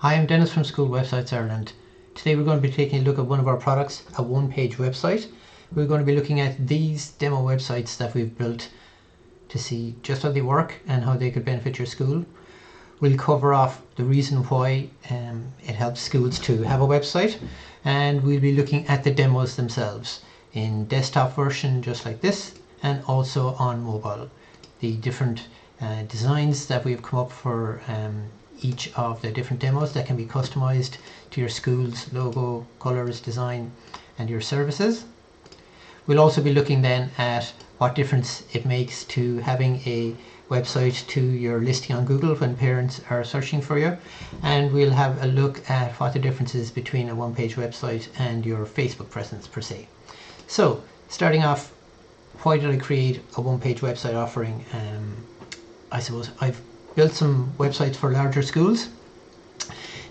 Hi, I'm Dennis from School Websites Ireland. Today we're going to be taking a look at one of our products, a one-page website. We're going to be looking at these demo websites that we've built to see just how they work and how they could benefit your school. We'll cover off the reason why it helps schools to have a website, and we'll be looking at the demos themselves in desktop version just like this, and also on mobile. The different designs that we've come up for each of the different demos that can be customized to your school's logo, colors, design and your services. We'll also be looking then at what difference it makes to having a website to your listing on Google when parents are searching for you, and we'll have a look at what the difference is between a one-page website and your Facebook presence per se. So starting off, why did I create a one-page website offering? I suppose I've built some websites for larger schools,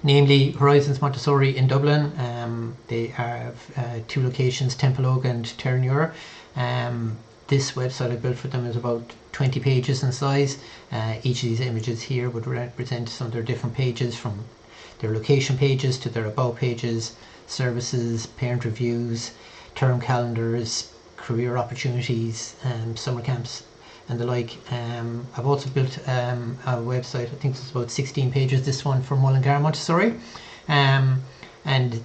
namely Horizons Montessori in Dublin. They have two locations, Temple Oak and Terranure. This website I built for them is about 20 pages in size. Each of these images here would represent some of their different pages, from their location pages to their about pages, services, parent reviews, term calendars, career opportunities, summer camps and the like. I've also built a website, I think it's about 16 pages, this one for Mullingar Montessori, and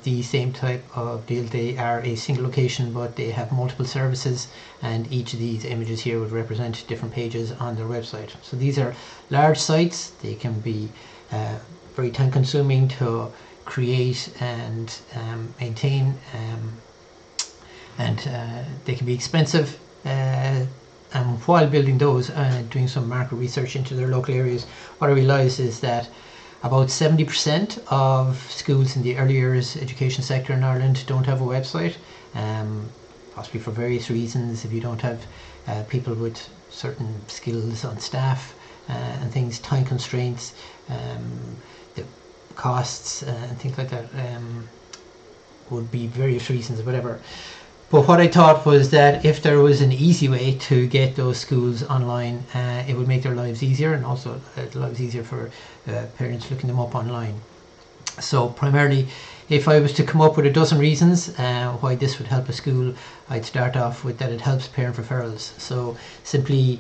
the same type of deal. They are a single location but they have multiple services, and each of these images here would represent different pages on their website. So these are large sites. They can be very time consuming to create and maintain, and they can be expensive. And while building those, doing some market research into their local areas, what I realised is that about 70% of schools in the early years education sector in Ireland don't have a website, possibly for various reasons. If you don't have people with certain skills on staff and things, time constraints, the costs and things like that, would be various reasons, whatever. But what I thought was that if there was an easy way to get those schools online, it would make their lives easier, and also lives easier for parents looking them up online. So primarily, if I was to come up with a dozen reasons why this would help a school, I'd start off with that it helps parent referrals. So simply,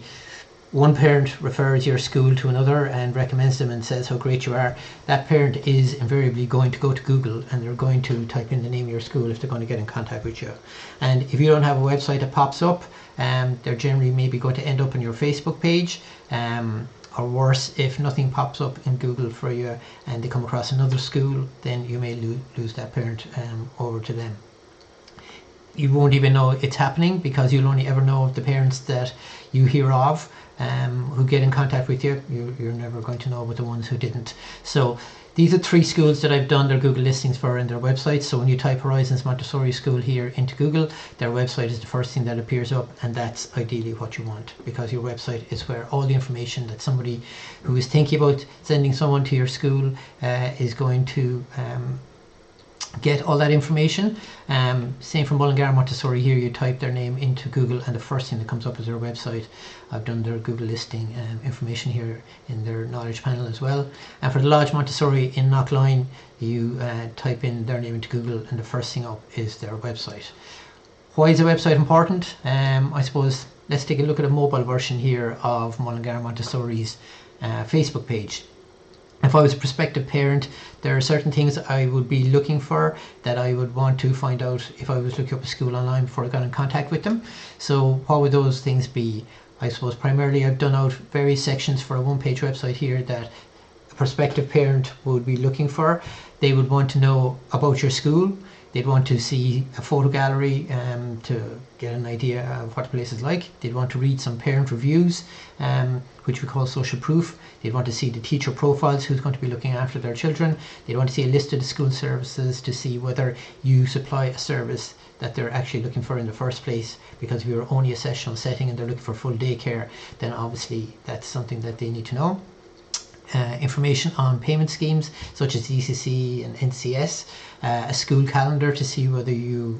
one parent refers your school to another and recommends them and says how great you are. That parent is invariably going to go to Google and they're going to type in the name of your school if they're going to get in contact with you. And if you don't have a website that pops up, they're generally maybe going to end up on your Facebook page, or worse, if nothing pops up in Google for you and they come across another school, then you may lose that parent over to them. You won't even know it's happening, because you'll only ever know of the parents that you hear of who get in contact with you. You're never going to know about the ones who didn't. So these are 3 schools that I've done their Google listings for in their websites. So when you type Horizons Montessori School here into Google, their website is the first thing that appears up, and that's ideally what you want, because your website is where all the information that somebody who is thinking about sending someone to your school is going to get all that information. Same for Mullingar Montessori. Here you type their name into Google and the first thing that comes up is their website. I've done their Google listing information here in their knowledge panel as well. And for the Lodge Montessori in Knockline, you type in their name into Google and the first thing up is their website. Why is a website important? I suppose let's take a look at a mobile version here of Mullingar Montessori's Facebook page. If I was a prospective parent, there are certain things I would be looking for that I would want to find out if I was looking up a school online before I got in contact with them. So what would those things be? I suppose primarily I've done out various sections for a one-page website here that a prospective parent would be looking for. They would want to know about your school. They'd want to see a photo gallery to get an idea of what the place is like. They'd want to read some parent reviews, which we call social proof. They'd want to see the teacher profiles, who's going to be looking after their children. They'd want to see a list of the school services to see whether you supply a service that they're actually looking for in the first place, because if you're only a sessional setting and they're looking for full day care, then obviously that's something that they need to know. Information on payment schemes such as ECC and NCS, a school calendar to see whether you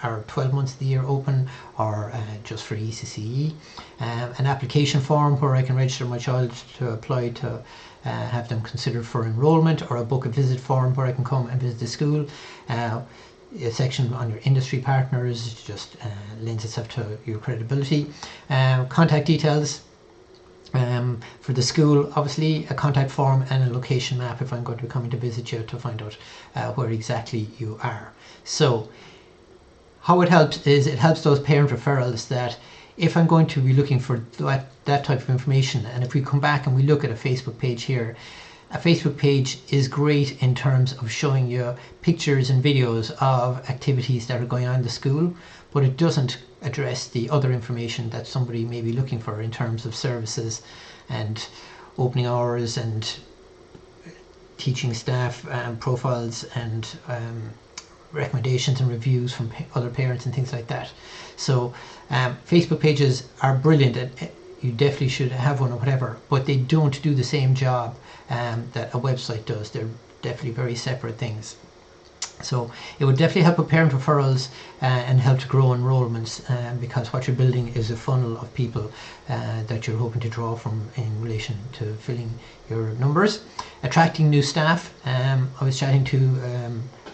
are 12 months of the year open or just for ECCE, an application form where I can register my child to apply to have them considered for enrolment, or a book a visit form where I can come and visit the school. A section on your industry partners just lends itself to your credibility. Contact details for the school, obviously a contact form and a location map if I'm going to be coming to visit you to find out where exactly you are. So how it helps is it helps those parent referrals that if I'm going to be looking for that type of information, and if we come back and we look at a Facebook page here, a Facebook page is great in terms of showing you pictures and videos of activities that are going on in the school, but it doesn't address the other information that somebody may be looking for in terms of services and opening hours and teaching staff profiles and recommendations and reviews from other parents and things like that. So Facebook pages are brilliant. You definitely should have one or whatever, but they don't do the same job that a website does. They're definitely very separate things. So it would definitely help with parent referrals and help to grow enrollments, because what you're building is a funnel of people that you're hoping to draw from in relation to filling your numbers. Attracting new staff. I was chatting to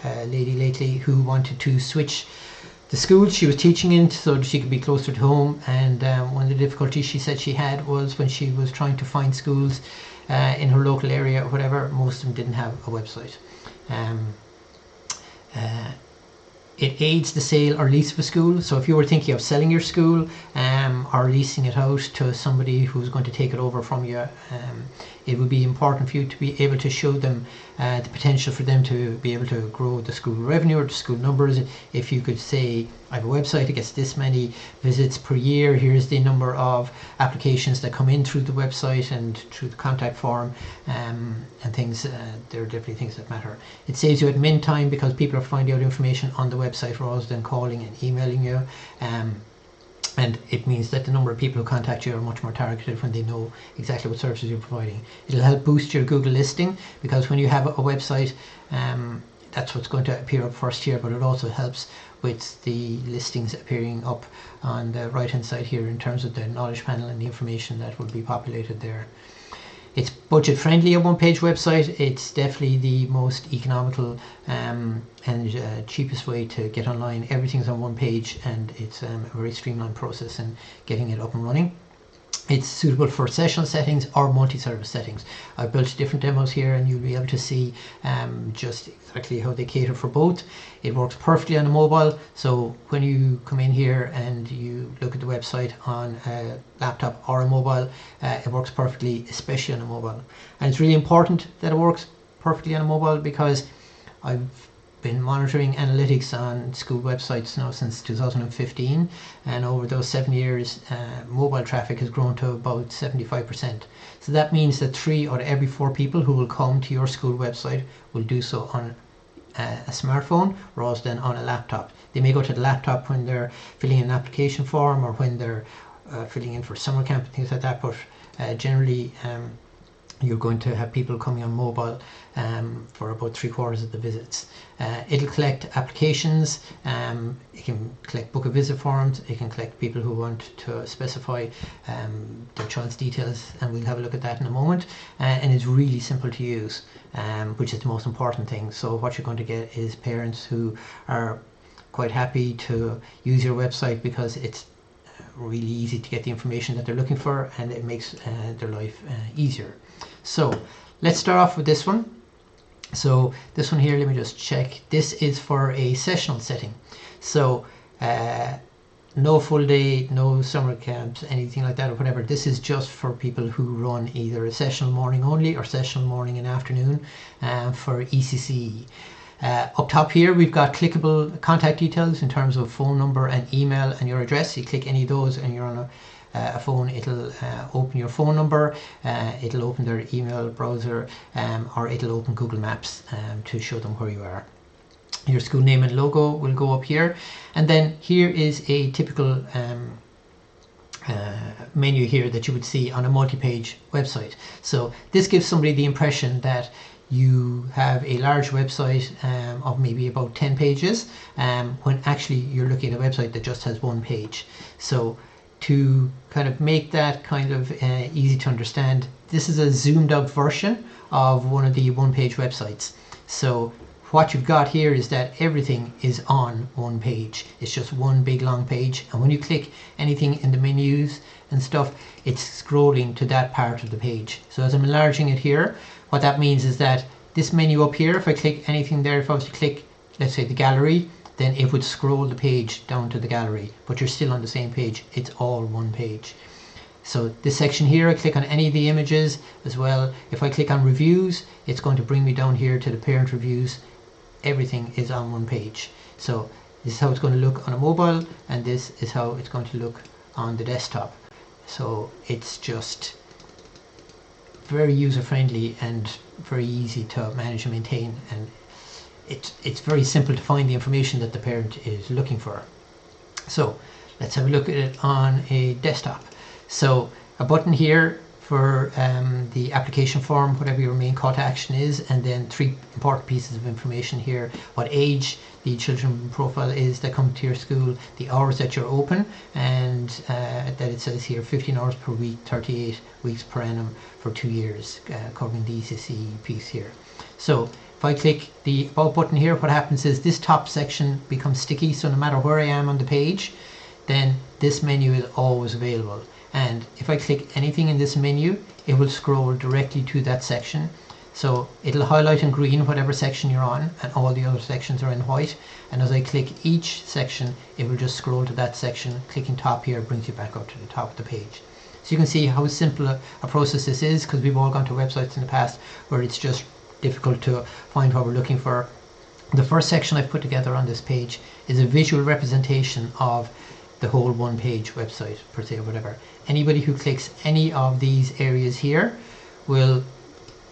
a lady lately who wanted to switch the school she was teaching in so that she could be closer to home, and one of the difficulties she said she had was when she was trying to find schools in her local area or whatever, most of them didn't have a website. It aids the sale or lease of a school. So if you were thinking of selling your school or leasing it out to somebody who's going to take it over from you, it would be important for you to be able to show them the potential for them to be able to grow the school revenue or the school numbers. If you could say, I have a website, it gets this many visits per year, here's the number of applications that come in through the website and through the contact form, and things, there are definitely things that matter. It saves you admin time because people are finding out information on the website rather than calling and emailing you. And it means that the number of people who contact you are much more targeted when they know exactly what services you're providing. It'll help boost your Google listing, because when you have a website, that's what's going to appear up first here, but it also helps with the listings appearing up on the right hand side here in terms of the knowledge panel and the information that will be populated there. It's budget friendly, a one-page website. It's definitely the most economical and cheapest way to get online. Everything's on one page, and it's a very streamlined process in getting it up and running. It's suitable for sessional settings or multi-service settings. I've built different demos here, and you'll be able to see just exactly how they cater for both. It works perfectly on a mobile, so when you come in here and you look at the website on a laptop or a mobile, it works perfectly, especially on a mobile. And it's really important that it works perfectly on a mobile, because I've been monitoring analytics on school websites now since 2015, and over those 7 years mobile traffic has grown to about 75%. So that means that 3 out of every 4 people who will come to your school website will do so on a smartphone rather than on a laptop. They may go to the laptop when they're filling in an application form or when they're filling in for summer camp and things like that, but generally you're going to have people coming on mobile for about 3/4 of the visits. It'll collect applications, it can collect book a visit forms, it can collect people who want to specify their child's details, and we'll have a look at that in a moment. And it's really simple to use, which is the most important thing. So what you're going to get is parents who are quite happy to use your website because it's really easy to get the information that they're looking for, and it makes their life easier. So let's start off with this one. So this one here, let me just check. This is for a sessional setting. So no full day, no summer camps, anything like that or whatever. This is just for people who run either a sessional morning only or sessional morning and afternoon for ECCE. Up top here we've got clickable contact details in terms of phone number and email and your address. You click any of those and you're on a phone, it'll open your phone number, it'll open their email browser, or it'll open Google Maps to show them where you are. Your school name and logo will go up here, and then here is a typical menu here that you would see on a multi-page website. So this gives somebody the impression that you have a large website of maybe about 10 pages when actually you're looking at a website that just has one page. So to kind of make that kind of easy to understand, this is a zoomed out version of one of the one-page websites. So what you've got here is that everything is on one page. It's just one big long page, and when you click anything in the menus and stuff, it's scrolling to that part of the page. So as I'm enlarging it here, what that means is that this menu up here, if I click anything there, if I was to click, let's say, the gallery, then it would scroll the page down to the gallery, but you're still on the same page. It's all one page. So this section here, I click on any of the images as well. If I click on reviews, it's going to bring me down here to the parent reviews. Everything is on one page. So this is how it's going to look on a mobile, and this is how it's going to look on the desktop. So it's just very user friendly and very easy to manage and maintain, and it's very simple to find the information that the parent is looking for. So let's have a look at it on a desktop. So a button here for the application form, whatever your main call to action is, and then 3 important pieces of information here: what age the children profile is that come to your school, the hours that you're open, and that it says here 15 hours per week, 38 weeks per annum for 2 years, covering the ECC piece here. So if I click the About button here, what happens is this top section becomes sticky, so no matter where I am on the page, then this menu is always available. And if I click anything in this menu, it will scroll directly to that section. So it'll highlight in green whatever section you're on, and all the other sections are in white. And as I click each section, it will just scroll to that section. Clicking top here brings you back up to the top of the page. So you can see how simple a process this is, because we've all gone to websites in the past where it's just difficult to find what we're looking for. The first section I've put together on this page is a visual representation of the whole one-page website, per se, or whatever. Anybody who clicks any of these areas here will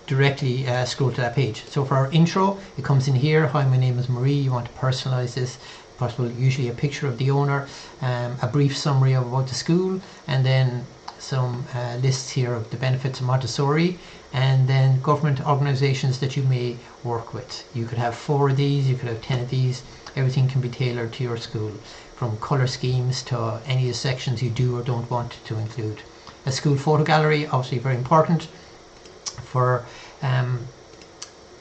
directly scroll to that page. So for our intro, it comes in here. Hi, my name is Marie. You want to personalize this, possible, usually a picture of the owner, a brief summary about the school, and then some lists here of the benefits of Montessori, and then government organizations that you may work with. You could have 4 of these, you could have 10 of these. Everything can be tailored to your school, from color schemes to any of the sections you do or don't want to include. A school photo gallery, obviously very important for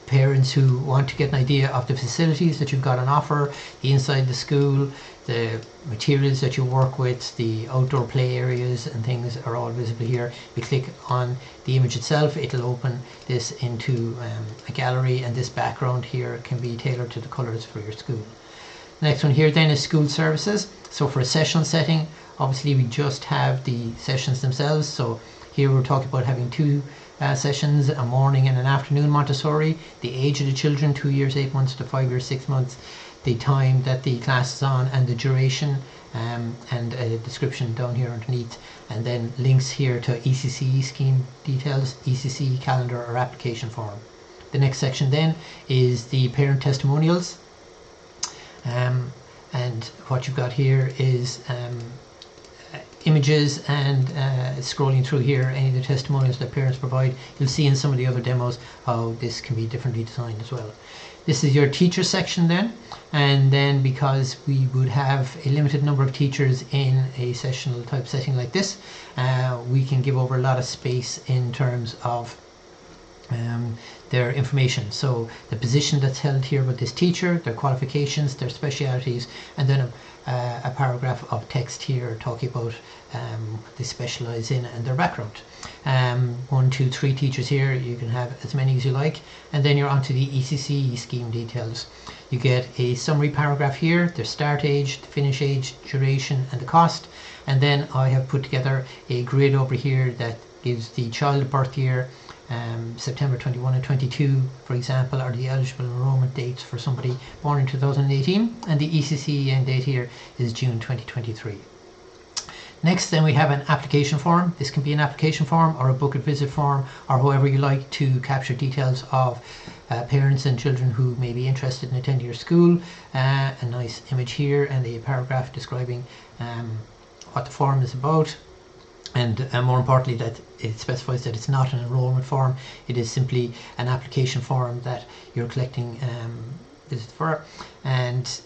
parents who want to get an idea of the facilities that you've got on offer, the inside the school, the materials that you work with, the outdoor play areas and things are all visible here. If you click on the image itself, it'll open this into a gallery, and this background here can be tailored to the colors for your school. Next one here then is school services. So for a sessional setting, obviously we just have the sessions themselves. So here we're talking about having 2 sessions, a morning and an afternoon Montessori, the age of the children, 2 years, 8 months to 5 years, 6 months, the time that the class is on, and the duration, and a description down here underneath, and then links here to ECC scheme details, ECC calendar or application form. The next section then is the parent testimonials. And what you've got here is images, and scrolling through here, any of the testimonials that parents provide. You'll see in some of the other demos how this can be differently designed as well. This is your teacher section then, and then because we would have a limited number of teachers in a sessional type setting like this, we can give over a lot of space in terms of their information. So the position that's held here with this teacher, their qualifications, their specialities, and then a paragraph of text here talking about what they specialize in and their background. 1, 2, 3 teachers here. You can have as many as you like, and then you're onto the ECC scheme details. You get a summary paragraph here, their start age, the finish age, duration, and the cost. And then I have put together a grid over here that gives the child birth year, September 21 and 22, for example, are the eligible enrollment dates for somebody born in 2018, and the ECC end date here is June 2023. Next then we have an application form. This can be an application form or a book and visit form, or however you like to capture details of parents and children who may be interested in attending your school. A nice image here and a paragraph describing what the form is about. And more importantly, that it specifies that it's not an enrollment form. It is simply an application form that you're collecting visits for. And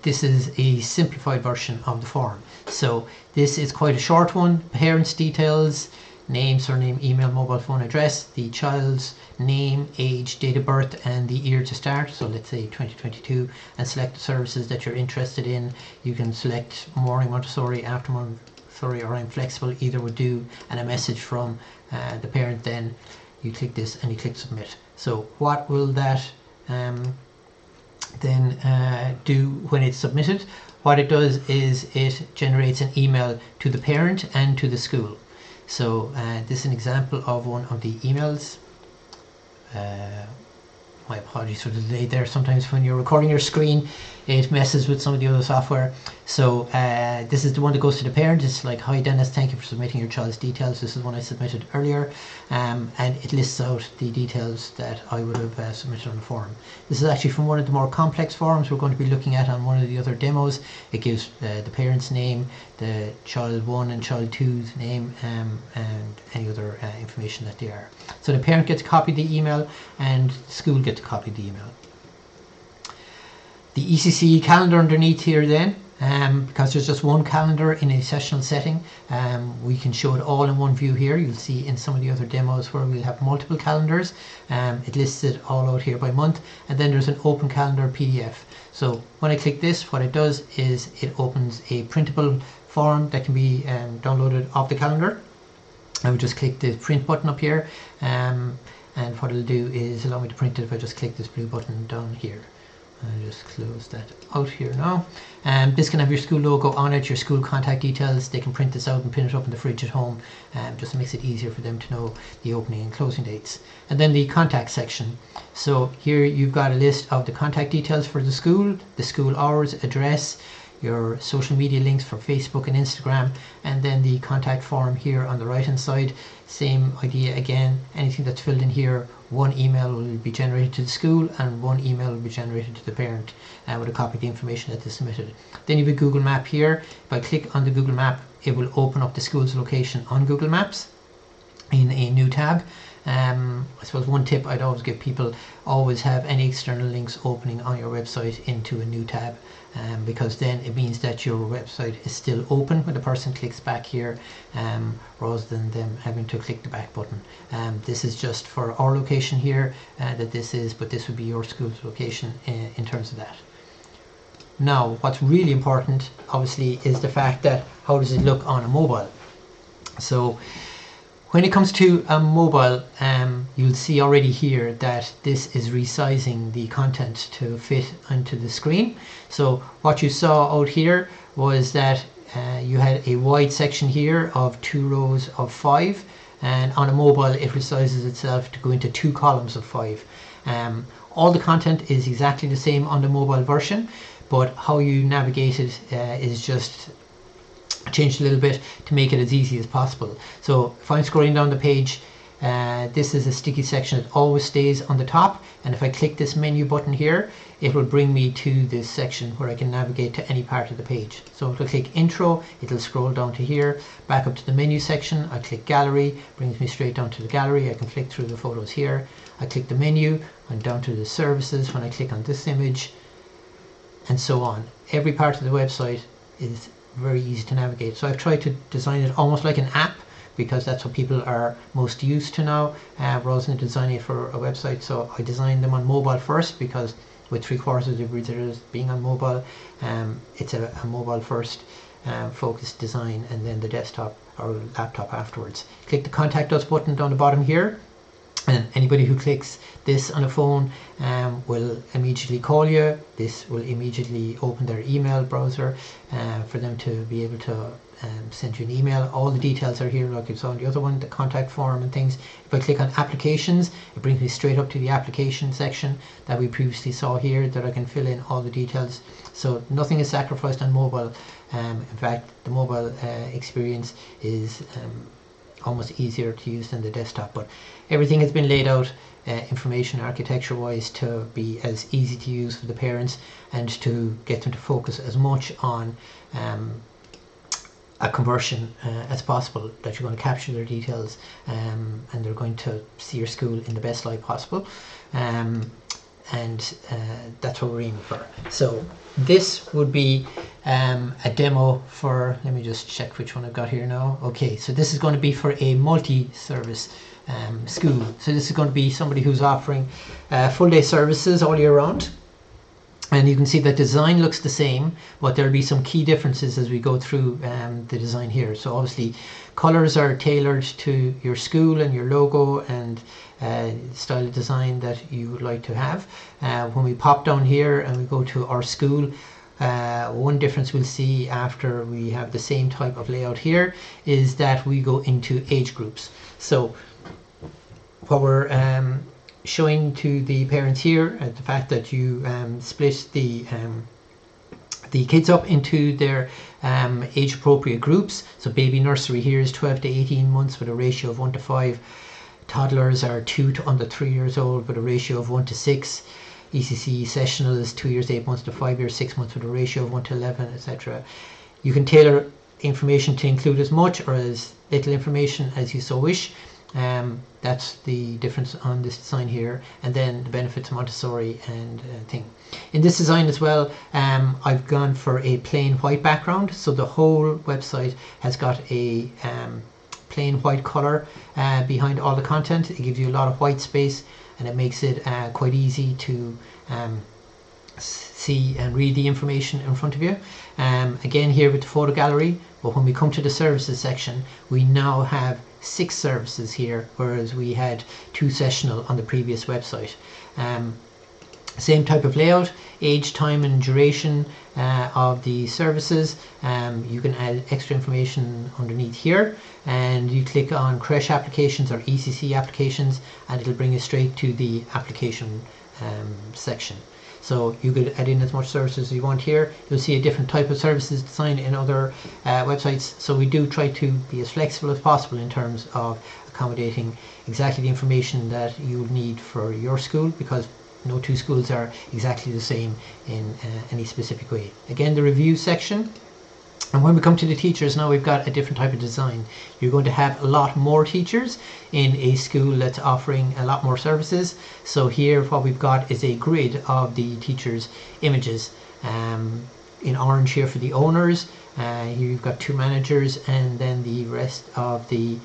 this is a simplified version of the form. So this is quite a short one. Parents' details, name, surname, email, mobile phone address, the child's name, age, date of birth, and the year to start. So let's say 2022, and select the services that you're interested in. You can select morning Montessori, after Montessori, or I'm flexible, either would do, and a message from the parent. Then you click this and you click submit. So what will that then do when it's submitted? What it does is it generates an email to the parent and to the school. So this is an example of one of the emails. My apologies for the delay there. Sometimes when you're recording your screen, it messes with some of the other software. So this is the one that goes to the parent. It's like, hi Dennis, thank you for submitting your child's details. This is one I submitted earlier, and it lists out the details that I would have submitted on the form. This is actually from one of the more complex forms we're going to be looking at on one of the other demos. It gives the parent's name, the child 1 and child 2's name, and any other information that they are. So the parent gets to copy the email and the school gets to copy the email. The ECC calendar underneath here then, because there's just one calendar in a sessional setting, we can show it all in one view here. You'll see in some of the other demos where we'll have multiple calendars. It lists it all out here by month, and then there's an open calendar PDF. So when I click this, what it does is it opens a printable form that can be downloaded off the calendar. I would just click the print button up here, and what it'll do is allow me to print it if I just click this blue button down here. I'll just close that out here now. This can have your school logo on it, your school contact details. They can print this out and pin it up in the fridge at home. Just makes it easier for them to know the opening and closing dates. And then the contact section. So here you've got a list of the contact details for the school hours, address, your social media links for Facebook and Instagram, and then the contact form here on the right hand side. Same idea again. Anything that's filled in here, one email will be generated to the school and one email will be generated to the parent with a copy of the information that they submitted. Then you have a Google map here. If I click on the Google map, it will open up the school's location on Google Maps in a new tab. I suppose one tip I'd always give people, always have any external links opening on your website into a new tab, because then it means that your website is still open when the person clicks back here, rather than them having to click the back button. This is just for our location here that this is, but this would be your school's location in terms of that. Now what's really important obviously is the fact that how does it look on a mobile. So when it comes to a mobile, you'll see already here that this is resizing the content to fit onto the screen. So what you saw out here was that you had a wide section here of 2 rows of 5, and on a mobile it resizes itself to go into 2 columns of 5. All the content is exactly the same on the mobile version, but how you navigate it is just changed a little bit to make it as easy as possible. So if I'm scrolling down the page, this is a sticky section that always stays on the top, and if I click this menu button here, it will bring me to this section where I can navigate to any part of the page. So if I click intro, it'll scroll down to here, back up to the menu section. I click gallery, brings me straight down to the gallery. I can flick through the photos here. I click the menu, I'm down to the services when I click on this image, and so on. Every part of the website is very easy to navigate. So I've tried to design it almost like an app, because that's what people are most used to now, rather than designing it for a website. So I designed them on mobile first, because with 3/4 of the visitors being on mobile, it's a mobile first focused design, and then the desktop or laptop afterwards. Click the contact us button down the bottom here, and anybody who clicks this on a phone will immediately call you. This will immediately open their email browser for them to be able to send you an email. All the details are here like you saw on the other one, the contact form and things. If I click on applications, it brings me straight up to the application section that we previously saw here, that I can fill in all the details. So nothing is sacrificed on mobile. In fact, the mobile experience is almost easier to use than the desktop, but everything has been laid out information architecture wise to be as easy to use for the parents, and to get them to focus as much on a conversion as possible, that you're going to capture their details, and they're going to see your school in the best light possible. and that's what we're aiming for. So this would be a demo for, let me just check which one I've got here now. Okay, so this is going to be for a multi-service school. So this is going to be somebody who's offering full day services all year round. And you can see that design looks the same, but there'll be some key differences as we go through the design here. So obviously colors are tailored to your school and your logo and style of design that you would like to have. When we pop down here and we go to our school, one difference we'll see after we have the same type of layout here is that we go into age groups. So what we're showing to the parents here, the fact that you split the kids up into their age appropriate groups. So baby nursery here is 12 to 18 months with a ratio of 1 to 5. Toddlers are 2 to under 3 years old with a ratio of 1 to 6. ECC Sessional is 2 years 8 months to 5 years 6 months with a ratio of 1 to 11, etc. You can tailor information to include as much or as little information as you so wish. That's the difference on this design here, and then the benefits of Montessori and thing. In this design as well, I've gone for a plain white background, so the whole website has got a plain white color behind all the content. It gives you a lot of white space, and it makes it quite easy to see and read the information in front of you. Again here with the photo gallery, but when we come to the services section, we now have 6 services here, whereas we had 2 sessional on the previous website. Same type of layout, age, time and duration of the services. You can add extra information underneath here, and you click on creche applications or ECC applications and it'll bring you straight to the application section. So you could add in as much services as you want here. You'll see a different type of services designed in other websites. So we do try to be as flexible as possible in terms of accommodating exactly the information that you would need for your school, because no 2 schools are exactly the same in any specific way. Again, the review section. And when we come to the teachers now, we've got a different type of design. You're going to have a lot more teachers in a school that's offering a lot more services. So here what we've got is a grid of the teachers' images. In orange here for the owners, here you've got 2 managers, and then the rest of the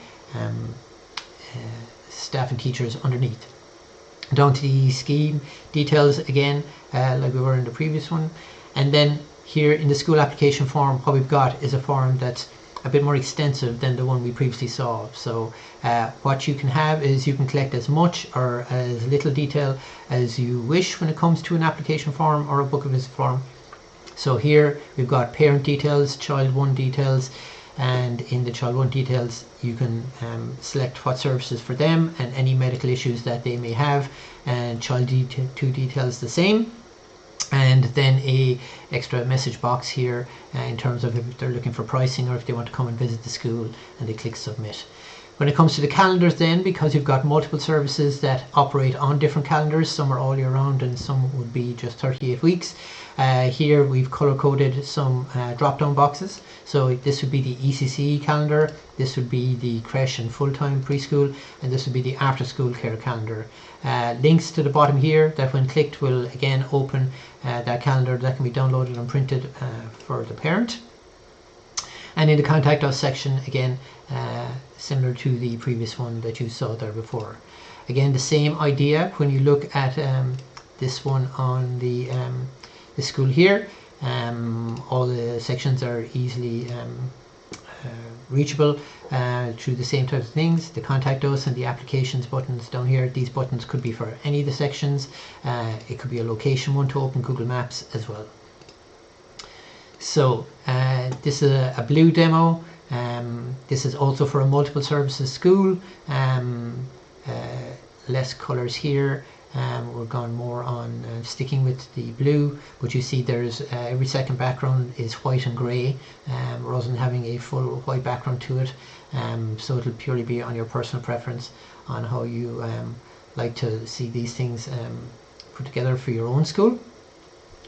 staff and teachers underneath. Down to the scheme details again, like we were in the previous one. And then here in the school application form, what we've got is a form that's a bit more extensive than the one we previously saw. So what you can have is you can collect as much or as little detail as you wish when it comes to an application form or a book of visit form. So here we've got parent details, child 1 details, and in the child 1 details you can select what services for them and any medical issues that they may have, and child 2 details the same. And then a extra message box here in terms of if they're looking for pricing or if they want to come and visit the school, and they click submit. When it comes to the calendars then, because you've got multiple services that operate on different calendars, some are all year round and some would be just 38 weeks. Here we've color coded some drop down boxes. So this would be the ECC calendar, this would be the creche and full-time preschool, and this would be the after school care calendar. Links to the bottom here that when clicked will again open that calendar that can be downloaded and printed for the parent. And in the contact us section again, similar to the previous one that you saw there before. Again, the same idea when you look at this one on the school here. All the sections are easily reachable through the same types of things. The contact us and the applications buttons down here, these buttons could be for any of the sections. It could be a location one to open Google Maps as well. So this is a blue demo. This is also for a multiple services school. Less colors here. We're gone more on sticking with the blue, but you see there's every second background is white and grey, rather than having a full white background to it. So it'll purely be on your personal preference on how you like to see these things put together for your own school.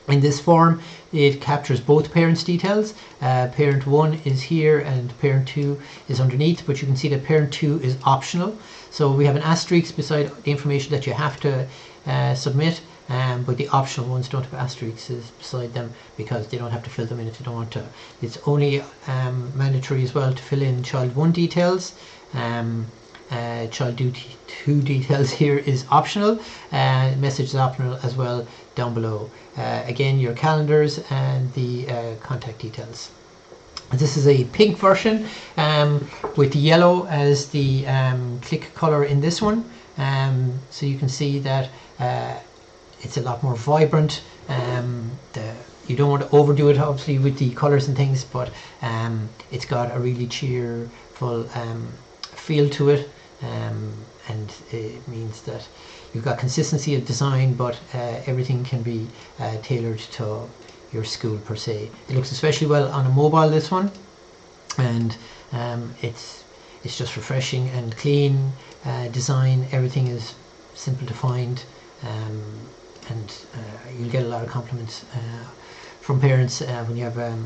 In this form, it captures both parents' details. Parent 1 is here and parent 2 is underneath, but you can see that parent 2 is optional. So we have an asterisk beside the information that you have to submit, but the optional ones don't have asterisks beside them because they don't have to fill them in if they don't want to. It's only mandatory as well to fill in child 1 details. Child 2 details here is optional. Message is optional as well down below. Again, your calendars and the contact details. This is a pink version with yellow as the click color in this one. So you can see that it's a lot more vibrant. You don't want to overdo it obviously with the colors and things, but it's got a really cheerful feel to it, and it means that you've got consistency of design, but everything can be tailored to your school per se. It looks especially well on a mobile, this one, and it's just refreshing and clean design. Everything is simple to find, and you'll get a lot of compliments from parents when you have a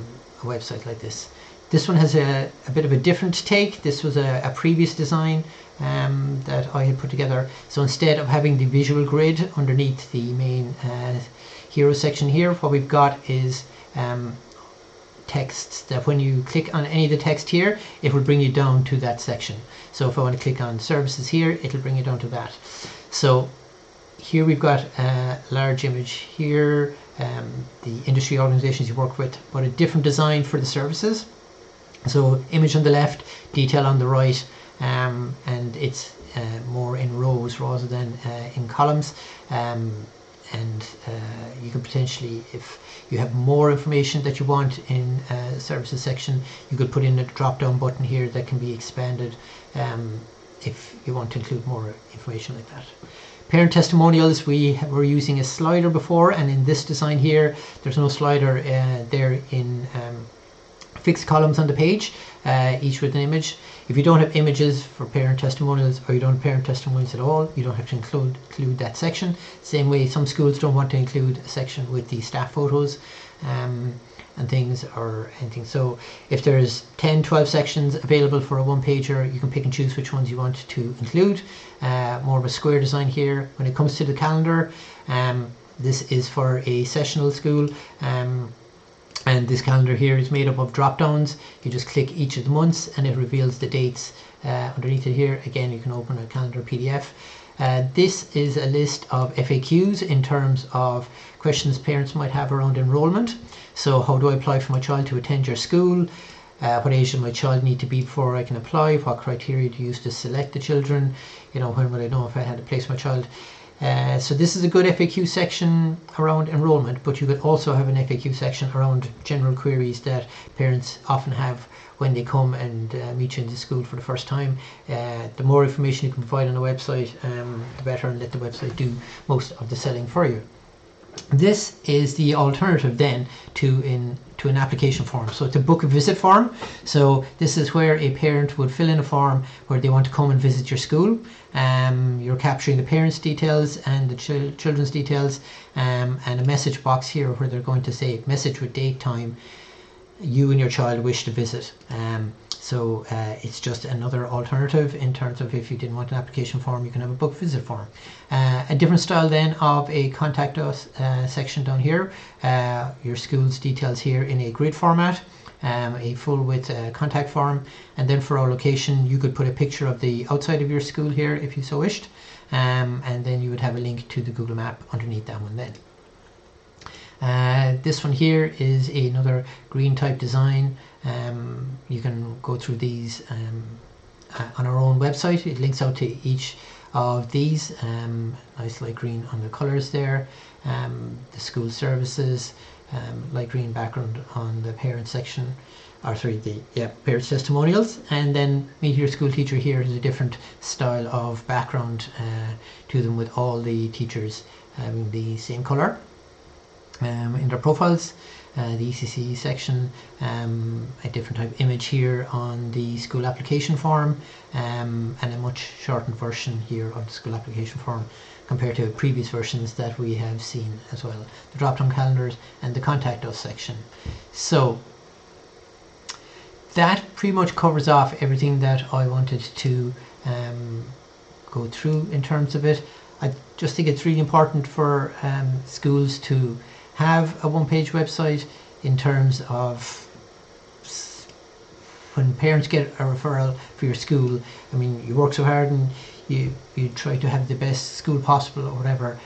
website like this. This one has a bit of a different take. This was a previous design that I had put together. So instead of having the visual grid underneath the main hero section here, what we've got is texts that when you click on any of the text here, it will bring you down to that section. So if I want to click on services here, it'll bring you down to that. So here we've got a large image here, the industry organizations you work with, but a different design for the services. So image on the left, detail on the right, and it's more in rows rather than in columns. And you can potentially, if you have more information that you want in services section, you could put in a drop down button here that can be expanded if you want to include more information like that. Parent testimonials, we were using a slider before, and in this design here there's no slider. They're in fixed columns on the page, each with an image. If you don't have images for parent testimonials, or you don't have parent testimonials at all, you don't have to include that section. Same way some schools don't want to include a section with the staff photos and things or anything. So if there's 10-12 sections available for a one-pager, you can pick and choose which ones you want to include. More of a square design here. When it comes to the calendar, this is for a sessional school, and this calendar here is made up of drop downs. You just click each of the months and it reveals the dates underneath it here. Again, you can open a calendar PDF. This is a list of FAQs in terms of questions parents might have around enrollment. So how do I apply for my child to attend your school? What age does my child need to be before I can apply? What criteria do you use to select the children? You know, when would I know if I had to place my child? So this is a good FAQ section around enrollment, but you could also have an FAQ section around general queries that parents often have when they come and meet you in the school for the first time. The more information you can provide on the website, the better, and let the website do most of the selling for you. This is the alternative then to an application form. So it's a book a visit form. So this is where a parent would fill in a form where they want to come and visit your school. You're capturing the parents' details and the children's details, and a message box here where they're going to say message with date, time you and your child wish to visit. So it's just another alternative in terms of if you didn't want an application form, you can have a book visit form. A different style then of a contact us section down here. Your school's details here in a grid format, a full width contact form, and then for our location you could put a picture of the outside of your school here if you so wished, and then you would have a link to the Google map underneath that one then. This one here is another green type design. You can go through these on our own website. It links out to each of these. Nice light green on the colors there. The school services, light green background on the parent section, or sorry, the parents testimonials, and then meet your school teacher here is a different style of background to them, with all the teachers having the same color in their profiles. The ECC section, a different type of image here on the school application form, and a much shortened version here of the school application form compared to previous versions that we have seen as well. The drop-down calendars and the contact us section. So that pretty much covers off everything that I wanted to go through in terms of it. I just think it's really important for schools to have a one-page website, in terms of when parents get a referral for your school. I mean, you work so hard and you try to have the best school possible or whatever,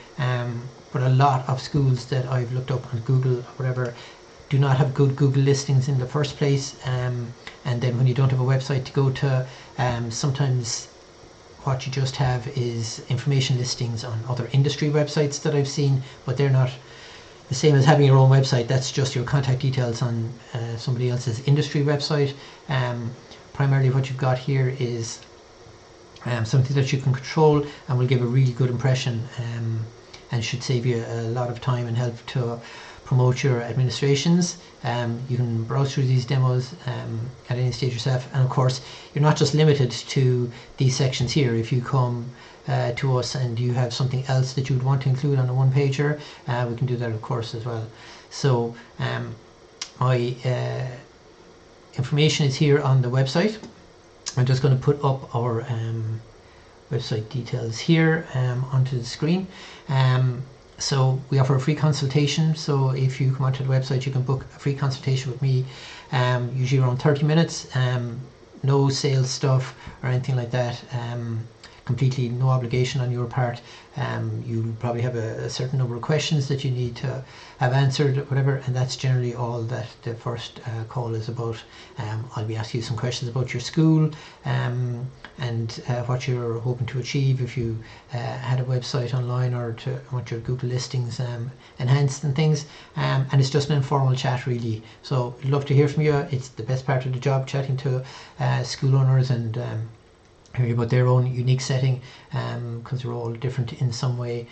but a lot of schools that I've looked up on Google or whatever do not have good Google listings in the first place, and then when you don't have a website to go to, sometimes what you just have is information listings on other industry websites that I've seen, but they're not the same as having your own website. That's just your contact details on somebody else's industry website. Primarily what you've got here is something that you can control and will give a really good impression, and should save you a lot of time and help to promote your administrations. You can browse through these demos at any stage yourself, and of course you're not just limited to these sections here. If you come to us and you have something else that you would want to include on a one-pager, we can do that of course as well. So my information is here on the website. I'm just going to put up our website details here onto the screen. So we offer a free consultation, so if you come onto the website you can book a free consultation with me, usually around 30 minutes. No sales stuff or anything like that, completely no obligation on your part. You probably have a certain number of questions that you need to have answered, whatever, and that's generally all that the first call is about. I'll be asking you some questions about your school, and what you're hoping to achieve if you had a website online, or to want your Google listings enhanced and things, and it's just an informal chat really. So I'd love to hear from you. It's the best part of the job, chatting to school owners and hearing about their own unique setting, because they're all different in some way,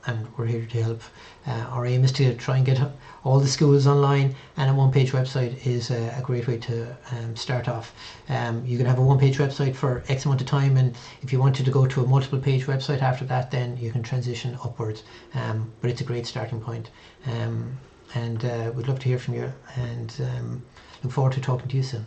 and we're here to help. Our aim is to try and get all the schools online, and a one-page website is a great way to start off. You can have a one-page website for X amount of time, and if you wanted to go to a multiple-page website after that, then you can transition upwards. But it's a great starting point, and we'd love to hear from you, and look forward to talking to you soon.